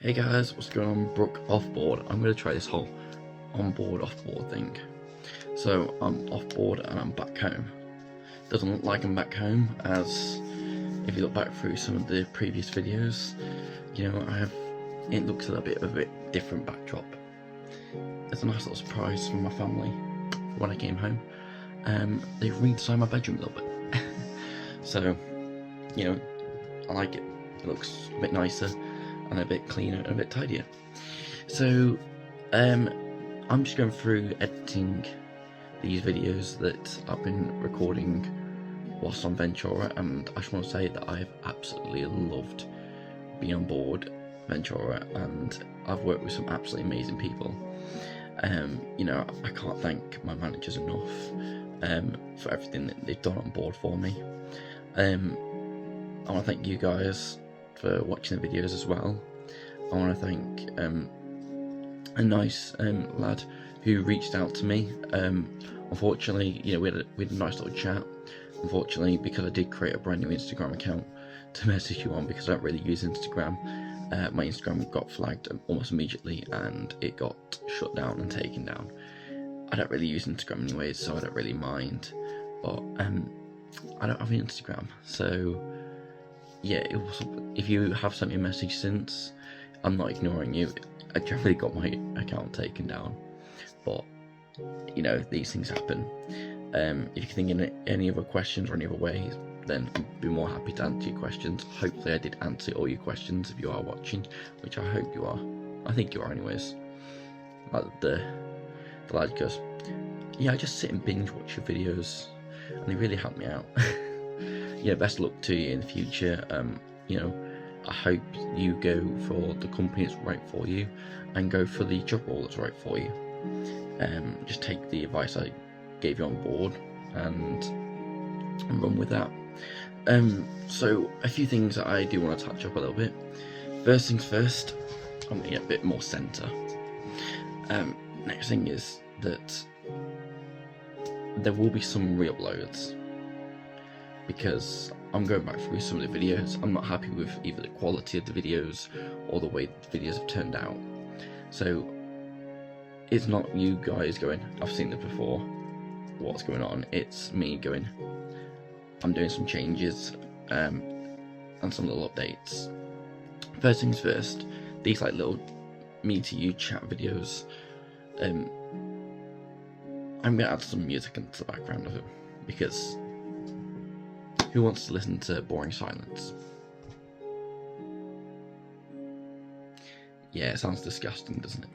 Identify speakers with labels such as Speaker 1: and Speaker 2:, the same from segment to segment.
Speaker 1: Hey guys, what's going on? Brooke off board. I'm going to try this whole on board off board thing. So I'm off board and I'm back home. Doesn't look like I'm back home, as if you look back through some of the previous videos, you know, it looks a little bit of a bit different backdrop. It's a nice little surprise from my family when I came home. They've redesigned my bedroom a little bit. So, you know, I like it. It looks a bit nicer and a bit cleaner and a bit tidier. So I'm just going through editing these videos that I've been recording whilst on Ventura, and I just want to say that I've absolutely loved being on board Ventura, and I've worked with some absolutely amazing people. You know, I can't thank my managers enough for everything that they've done on board for me. I want to thank you guys for watching the videos as well. I want to thank a nice lad who reached out to me. Unfortunately, you know, we had a nice little chat. Unfortunately, because I did create a brand new Instagram account to message you on, because I don't really use Instagram, my Instagram got flagged almost immediately and it got shut down and taken down. I don't really use Instagram anyways, so I don't really mind, but I don't have an Instagram, so yeah, if you have sent me a message since, I'm not ignoring you. I generally got my account taken down, but you know, these things happen. If you think of any other questions or any other ways, then I'd be more happy to answer your questions. Hopefully I did answer all your questions if you are watching, which I hope you are. I think you are anyways. Like the lad goes, yeah, I just sit and binge watch your videos and they really help me out. You know, best luck to you in the future. You know, I hope you go for the company that's right for you and go for the job role that's right for you. Just take the advice I gave you on board and run with that. So a few things that I do want to touch up a little bit. First things first, I'm going to get a bit more centre. Next thing is that there will be some re-uploads, because I'm going back through some of the videos. I'm not happy with either the quality of the videos or the way the videos have turned out. So it's not you guys going, I've seen this before, what's going on? It's me going, I'm doing some changes and some little updates. First things first, these like little me to you chat videos, I'm going to add some music into the background of them, because who wants to listen to boring silence? Yeah, it sounds disgusting, doesn't it?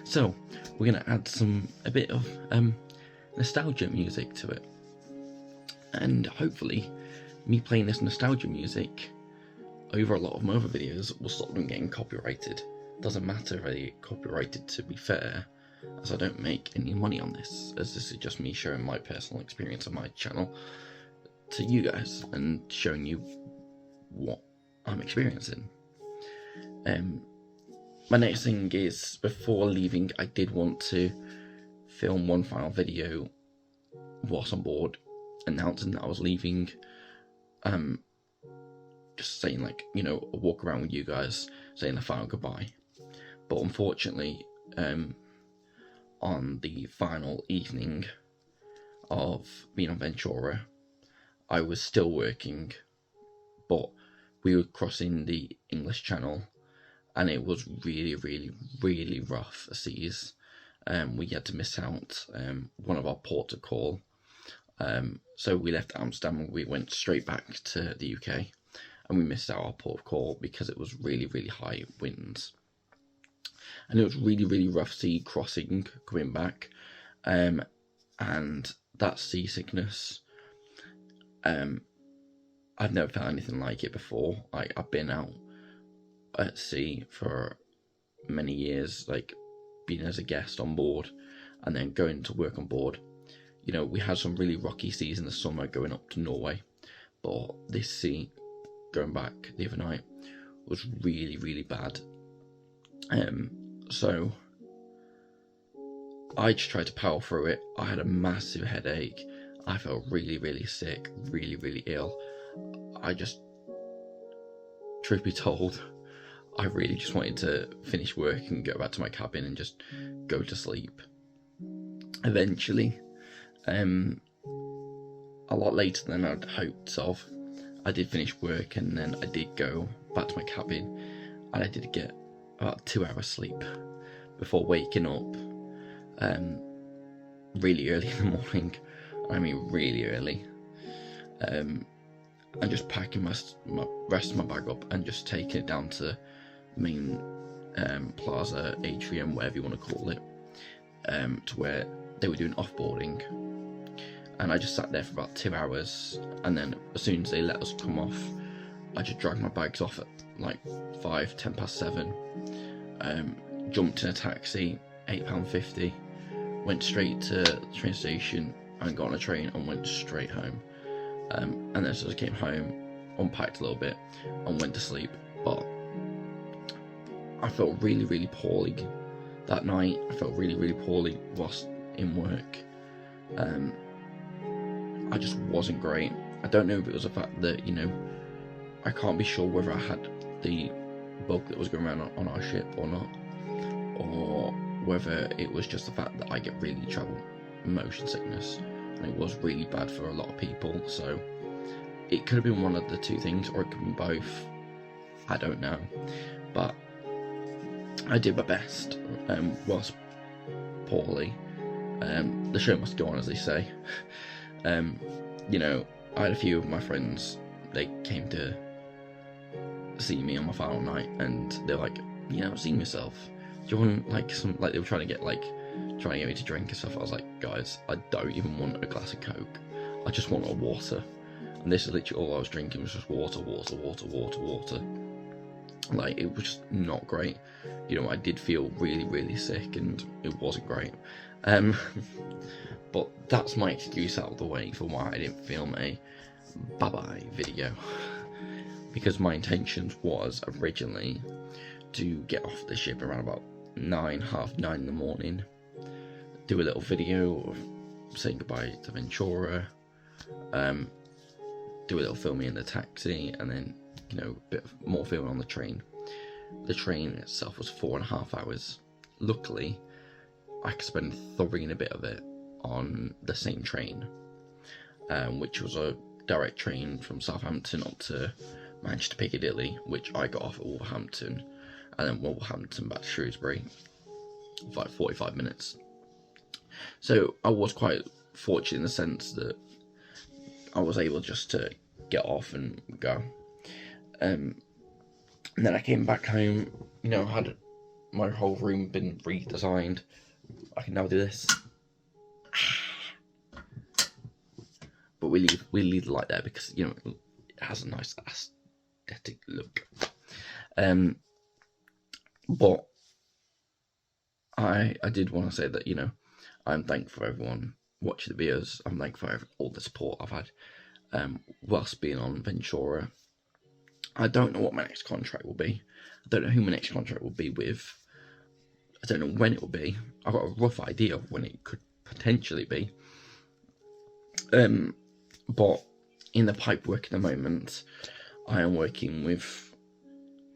Speaker 1: So we're going to add a bit of nostalgia music to it, and hopefully me playing this nostalgia music over a lot of my other videos will stop them getting copyrighted. Doesn't matter if I get copyrighted, to be fair, as I don't make any money on this, as this is just me sharing my personal experience on my channel to you guys and showing you what I'm experiencing. My next thing is, before leaving, I did want to film one final video whilst on board, announcing that I was leaving. Just saying, like, you know, a walk around with you guys, saying a final goodbye. But unfortunately, on the final evening of being on Ventura, I was still working, but we were crossing the English Channel, and it was really, really, really rough seas. We had to miss out one of our ports of call. So we left Amsterdam and we went straight back to the UK, and we missed out our port of call because it was really, really high winds. And it was really, really rough sea crossing coming back. And that seasickness, I've never felt anything like it before. I've been out at sea for many years, like being as a guest on board and then going to work on board. You know, we had some really rocky seas in the summer going up to Norway, but this sea going back the other night was really, really bad. So I just tried to power through it. I had a massive headache. I felt really, really sick, really, really ill. Truth be told, I really just wanted to finish work and go back to my cabin and just go to sleep. Eventually, a lot later than I'd hoped of, I did finish work, and then I did go back to my cabin, and I did get about 2 hours sleep before waking up really early in the morning. I mean really early, and just packing my rest of my bag up and just taking it down to the main plaza, atrium, whatever you want to call it, to where they were doing offboarding. And I just sat there for about 2 hours, and then as soon as they let us come off, I just dragged my bags off at like 10 past 7, jumped in a taxi, £8.50, went straight to the train station and got on a train and went straight home. And then as I came home, unpacked a little bit and went to sleep. But I felt really, really poorly that night. I felt really, really poorly whilst in work. I just wasn't great. I don't know if it was the fact that, you know, I can't be sure whether I had the bug that was going around on our ship or not, or whether it was just the fact that I get really travel motion sickness, and it was really bad for a lot of people. So it could have been one of the two things, or it could be both. I don't know, but I did my best whilst poorly. The show must go on, as they say. You know, I had a few of my friends, they came to see me on my final night, and they're like, you know, seeing yourself, do you want like some, like they were trying to get me to drink and stuff. I was like, guys, I don't even want a glass of Coke, I just want a water. And this is literally all I was drinking, was just water. Like, it was just not great. You know, I did feel really, really sick, and it wasn't great. But that's my excuse out of the way for why I didn't film a bye-bye video. Because my intentions was originally to get off the ship around about 9, half 9 in the morning, do a little video of saying goodbye to Ventura, do a little filming in the taxi, and then, you know, a bit more filming on the train. The train itself was 4.5 hours. Luckily, I could spend 3 and a bit of it on the same train, which was a direct train from Southampton up to Manchester Piccadilly, which I got off at Wolverhampton, and then Wolverhampton back to Shrewsbury for like 45 minutes. So I was quite fortunate in the sense that I was able just to get off and go. And then I came back home, you know, had my whole room been redesigned. I can now do this. But we leave the light there because, you know, it has a nice aesthetic look. But I did want to say that, you know, I'm thankful for everyone watching the videos. I'm thankful for all the support I've had whilst being on Ventura. I don't know what my next contract will be. I don't know who my next contract will be with. I don't know when it will be. I've got a rough idea of when it could potentially be. But in the pipe work at the moment, I am working with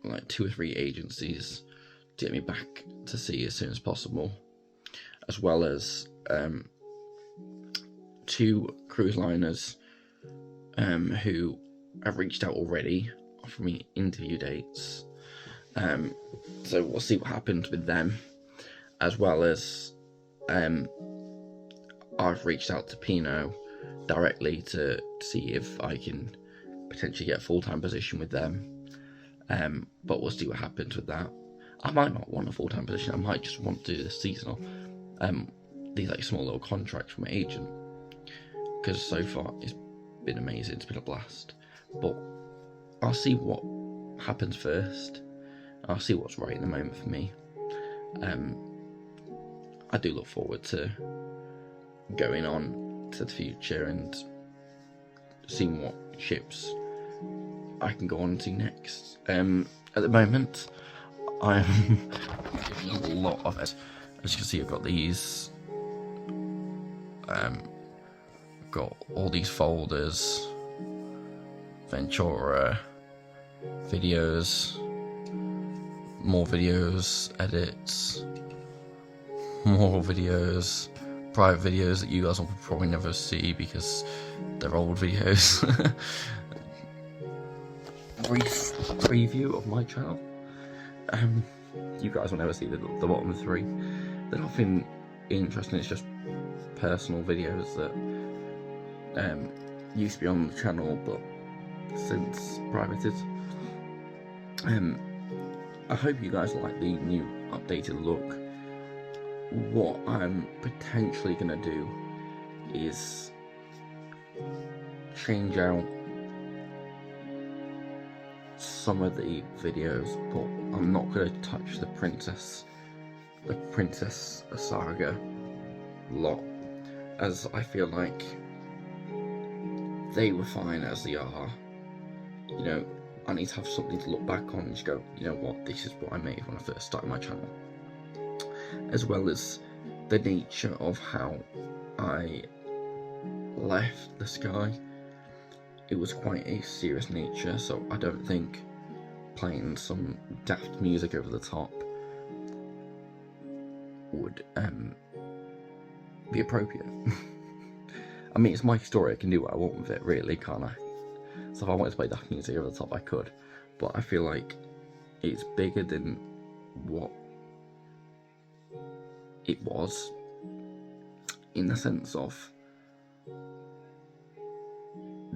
Speaker 1: like 2 or 3 agencies to get me back to sea as soon as possible, as well as 2 cruise liners who have reached out already, offering me interview dates. So we'll see what happens with them, as well as I've reached out to Pinot directly to see if I can potentially get a full-time position with them. But we'll see what happens with that. I might not want a full-time position. I might just want to do this seasonal, these like small little contracts from my agent, because so far it's been amazing. It's been a blast. But I'll see what happens first. I'll see what's right in the moment for me. I do look forward to going on to the future and seeing what ships I can go on to next. At the moment, I'm a lot of it. As you can see, I've got these. Got all these folders, Ventura videos, more videos, edits, more videos, private videos that you guys will probably never see because they're old videos. Brief preview of my channel. You guys will never see the bottom 3. They're nothing interesting, it's just personal videos that used to be on the channel but since privated. I hope you guys like the new updated look. What I'm potentially going to do is change out some of the videos, but I'm not going to touch the princess saga lot, as I feel like they were fine as they are. You know, I need to have something to look back on and just go, you know what, this is what I made when I first started my channel. As well as the nature of how I left the sky. It was quite a serious nature, so I don't think playing some daft music over the top would be appropriate. I mean, it's my story, I can do what I want with it, really, can't I? So if I wanted to play daft music over the top, I could. But I feel like it's bigger than what it was, in the sense of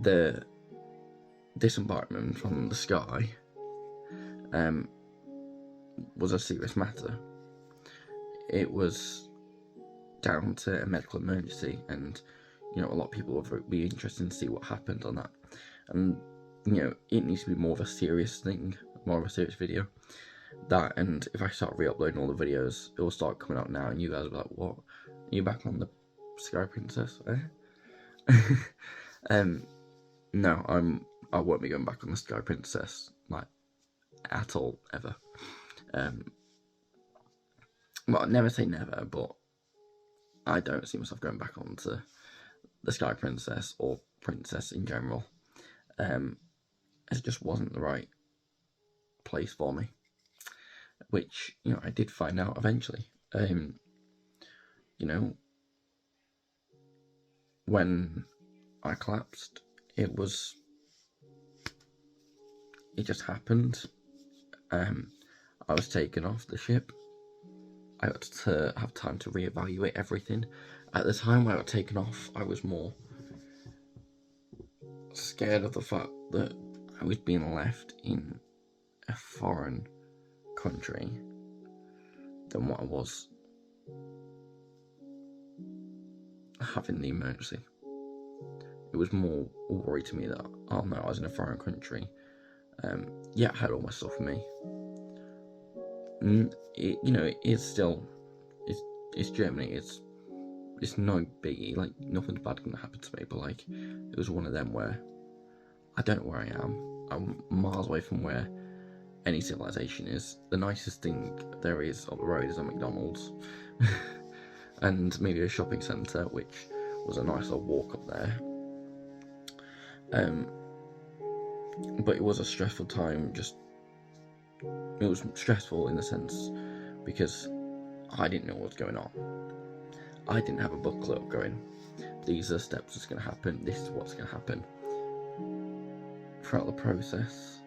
Speaker 1: the disembarkment from the sky was a serious matter. It was down to a medical emergency, and you know, a lot of people would be interested to see what happened on that. And you know, it needs to be more of a serious thing, more of a serious video. That, and if I start re-uploading all the videos, it will start coming out now, and you guys will be like, "What? Are you back on the Sky Princess?" No, I won't be going back on the Sky Princess, like, at all, ever. Well, never say never, but I don't see myself going back onto the Sky Princess or Princess in general. It just wasn't the right place for me, which, you know, I did find out eventually. You know, when I collapsed, it just happened. I was taken off the ship. I got to have time to reevaluate everything. At the time when I got taken off, I was more scared of the fact that I was being left in a foreign country than what I was having the emergency. It was more worry to me that, oh no, I was in a foreign country. Yeah, I had all my stuff with me. You know, it is still, it's Germany, it's no biggie, like, nothing bad can happen to me, but like, it was one of them where I don't know where I am. I'm miles away from where any civilization is. The nicest thing there is on the road is a McDonald's and maybe a shopping centre, which was a nice little walk up there. But it was a stressful time. It was stressful in the sense because I didn't know what was going on. I didn't have a booklet going, these are the steps that's going to happen, this is what's going to happen. Throughout the process,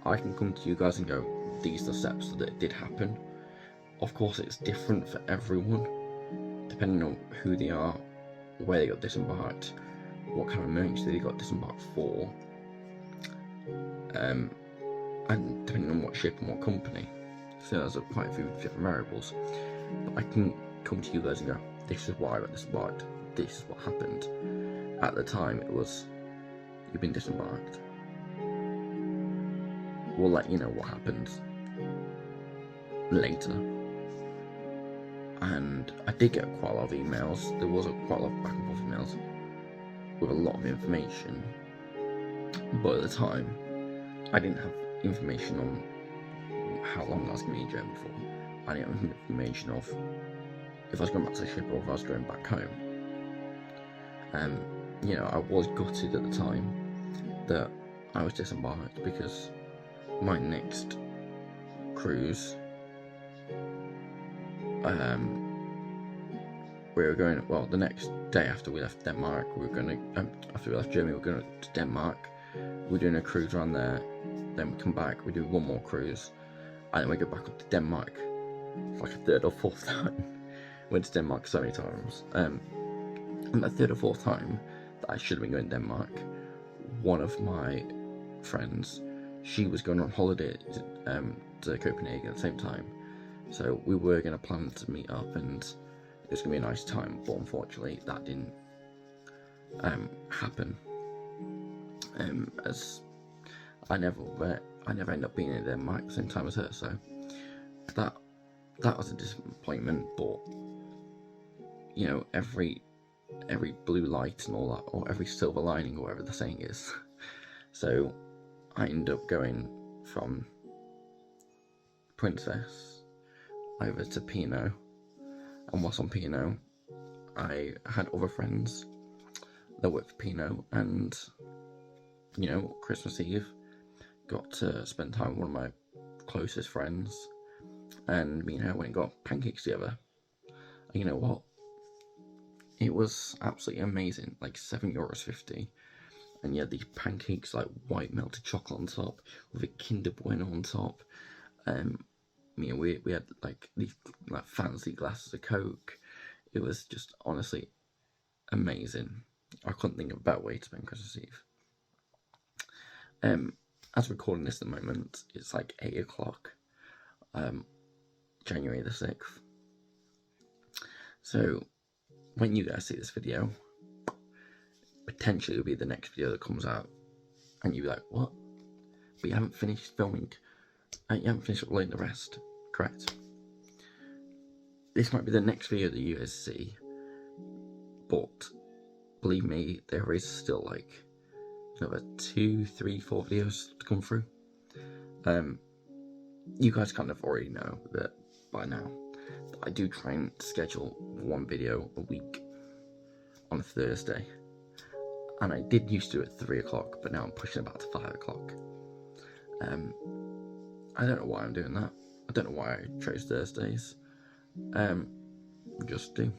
Speaker 1: I can come to you guys and go, these are the steps that did happen. Of course, it's different for everyone, depending on who they are, where they got disembarked, what kind of emergency they got disembarked for, and depending on what ship and what company. So there's quite a few different variables. But I can come to you guys and go, this is why I got disembarked, this is what happened. At the time, it was, you've been disembarked. We'll let you know what happens later. And I did get quite a lot of emails. There was quite a lot of back and forth emails with a lot of information. But at the time, I didn't have information on how long I was going to be in Germany for. I didn't have information of if I was going back to the ship or if I was going back home. You know, I was gutted at the time that I was disembarked, because my next cruise we were going, well, the next day after we left Denmark, we were going to, after we left Germany, we were going to Denmark. We were doing a cruise around there, then we come back, we do one more cruise, and then we go back up to Denmark for like a third or fourth time. Went to Denmark so many times. And the third or fourth time that I should have been going to Denmark, one of my friends, she was going on holiday to Copenhagen at the same time. So we were going to plan to meet up and it was going to be a nice time, but unfortunately that didn't happen. As I never ended up being in Denmark at the same time as her, so that was a disappointment. But you know, every blue light and all that, or every silver lining, or whatever the saying is. So I ended up going from Princess over to Pinot, and whilst on Pinot, I had other friends that worked for Pinot, and you know, Christmas Eve, got to spend time with one of my closest friends, and me and her went and got pancakes together. And you know what? It was absolutely amazing, like €7.50, and you had these pancakes, like white melted chocolate on top, with a Kinder Bueno on top. You know, we had like these like fancy glasses of Coke. It was just honestly amazing. I couldn't think of a better way to spend Christmas Eve. As recording this at the moment, it's like 8 o'clock, January the 6th. So when you guys see this video, potentially it'll be the next video that comes out, and you'll be like, what? But you haven't finished filming, you haven't finished uploading the rest, correct? This might be the next video that you guys see, but believe me, there is still like another 2, 3, 4 videos to come through. You guys kind of already know that by now. I do try and schedule one video a week on a Thursday, and I did used to do it at 3 o'clock, but now I'm pushing it back to 5 o'clock. I don't know why I'm doing that. I don't know why I chose Thursdays. Just do.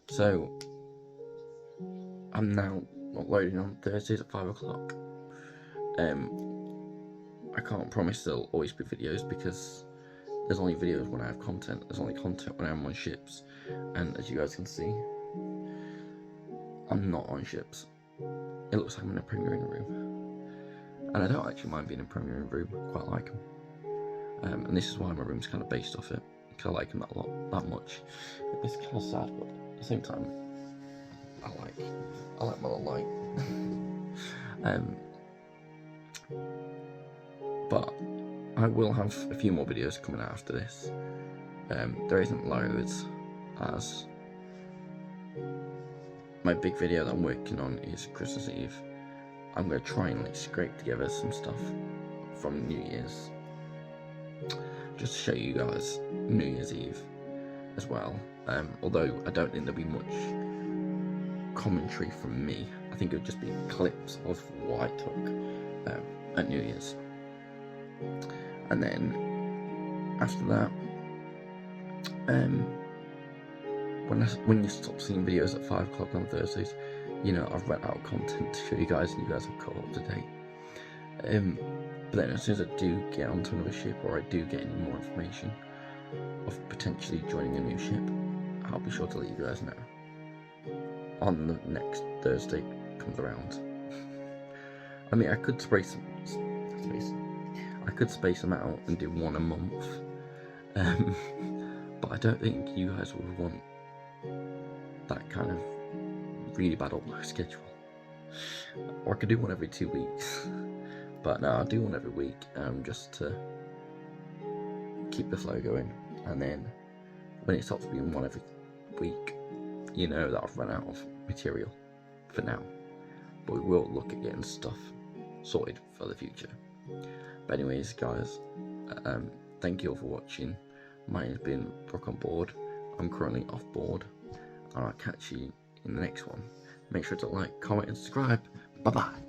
Speaker 1: So I'm now uploading on Thursdays at 5 o'clock. I can't promise there'll always be videos, because there's only videos when I have content. There's only content when I'm on ships, and as you guys can see, I'm not on ships. It looks like I'm in a premiering room, and I don't actually mind being in a premiering room. I quite like them, and this is why my room's kind of based off it, because I like them that much. It's kind of sad, but at the same time, I like my little light. But I will have a few more videos coming out after this. There isn't loads, as my big video that I'm working on is Christmas Eve. I'm going to try and like scrape together some stuff from New Year's, just to show you guys New Year's Eve as well. Although I don't think there'll be much commentary from me. I think it would just be clips of what I took at New Year's. And then after that, when you stop seeing videos at 5 o'clock on Thursdays, you know I've run out of content to show you guys, and you guys have caught up to date. But then as soon as I do get onto another ship, or I do get any more information of potentially joining a new ship, I'll be sure to let you guys know on the next Thursday comes around. I mean, I could space them out and do one a month, but I don't think you guys would want that kind of really bad upload schedule. Or I could do one every 2 weeks, but no, I'll do one every week, just to keep the flow going. And then when it stops being one every week, you know that I've run out of material for now. But we will look at getting stuff sorted for the future. But anyways, guys, thank you all for watching. Mine has been Brooke on board. I'm currently off board, and I'll catch you in the next one. Make sure to like, comment, and subscribe. Bye bye.